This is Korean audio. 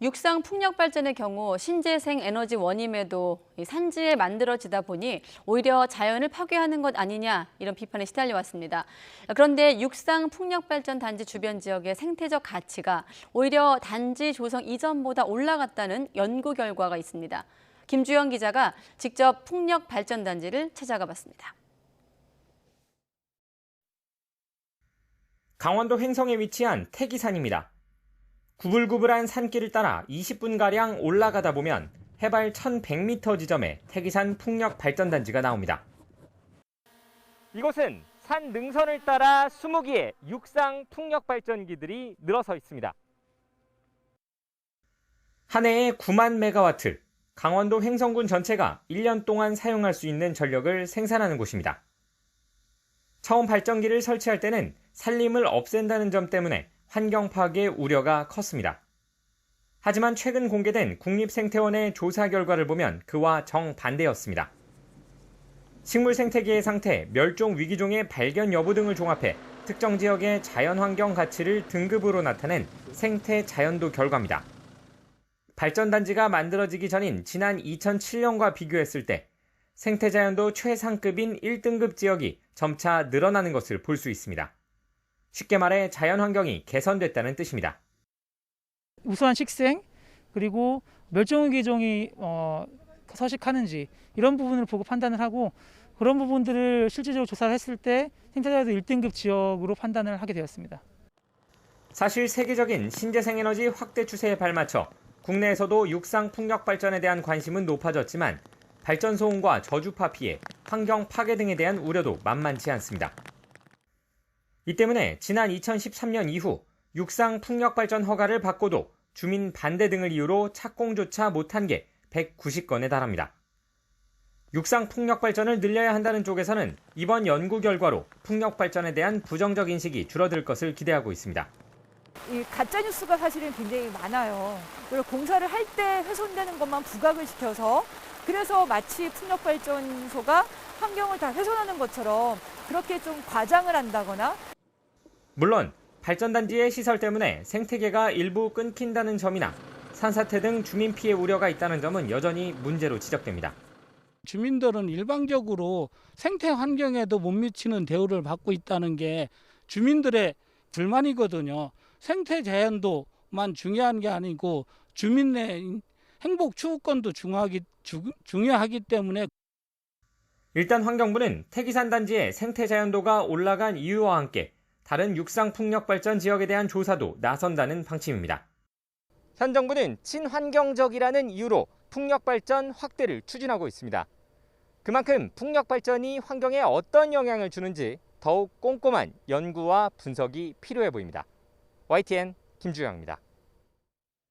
육상 풍력 발전의 경우 신재생 에너지 원임에도 산지에 만들어지다 보니 오히려 자연을 파괴하는 것 아니냐 이런 비판에 시달려왔습니다. 그런데 육상 풍력 발전 단지 주변 지역의 생태적 가치가 오히려 단지 조성 이전보다 올라갔다는 연구 결과가 있습니다. 김주영 기자가 직접 풍력 발전 단지를 찾아가 봤습니다. 강원도 횡성에 위치한 태기산입니다. 구불구불한 산길을 따라 20분가량 올라가다 보면 해발 1100m 지점에 태기산 풍력발전단지가 나옵니다. 이곳은 산 능선을 따라 20개의 육상 풍력발전기들이 늘어서 있습니다. 한 해에 9만 메가와트, 강원도 횡성군 전체가 1년 동안 사용할 수 있는 전력을 생산하는 곳입니다. 처음 발전기를 설치할 때는 산림을 없앤다는 점 때문에 환경 파괴 우려가 컸습니다. 하지만 최근 공개된 국립생태원의 조사 결과를 보면 그와 정반대였습니다. 식물 생태계의 상태, 멸종 위기종의 발견 여부 등을 종합해 특정 지역의 자연환경 가치를 등급으로 나타낸 생태 자연도 결과입니다. 발전단지가 만들어지기 전인 지난 2007년과 비교했을 때 생태자연도 최상급인 1등급 지역이 점차 늘어나는 것을 볼 수 있습니다. 쉽게 말해 자연환경이 개선됐다는 뜻입니다. 우수한 식생 그리고 멸종위기종이 서식하는지 이런 부분을 보고 판단을 하고 그런 부분들을 실질적으로 조사를 했을 때 생태자연도 1등급 지역으로 판단을 하게 되었습니다. 사실 세계적인 신재생에너지 확대 추세에 발맞춰 국내에서도 육상 풍력 발전에 대한 관심은 높아졌지만 발전 소음과 저주파 피해, 환경 파괴 등에 대한 우려도 만만치 않습니다. 이 때문에 지난 2013년 이후 육상 풍력 발전 허가를 받고도 주민 반대 등을 이유로 착공조차 못한 게 190건에 달합니다. 육상 풍력 발전을 늘려야 한다는 쪽에서는 이번 연구 결과로 풍력 발전에 대한 부정적 인식이 줄어들 것을 기대하고 있습니다. 이 가짜 뉴스가 사실은 굉장히 많아요. 그리고 공사를 할 때 훼손되는 것만 부각을 시켜서 그래서 마치 풍력 발전소가 환경을 다 훼손하는 것처럼 그렇게 좀 과장을 한다거나. 물론 발전단지의 시설 때문에 생태계가 일부 끊긴다는 점이나 산사태 등 주민 피해 우려가 있다는 점은 여전히 문제로 지적됩니다. 주민들은 일방적으로 생태 환경에도 못 미치는 대우를 받고 있다는 게 주민들의 불만이거든요. 생태 자연도만 중요한 게 아니고 주민의 행복 추구권도 중요하기 때문에 일단 환경부는 태기산 단지의 생태 자연도가 올라간 이유와 함께 다른 육상 풍력 발전 지역에 대한 조사도 나선다는 방침입니다. 현 정부는 친환경적이라는 이유로 풍력 발전 확대를 추진하고 있습니다. 그만큼 풍력 발전이 환경에 어떤 영향을 주는지 더욱 꼼꼼한 연구와 분석이 필요해 보입니다. YTN 김주영입니다.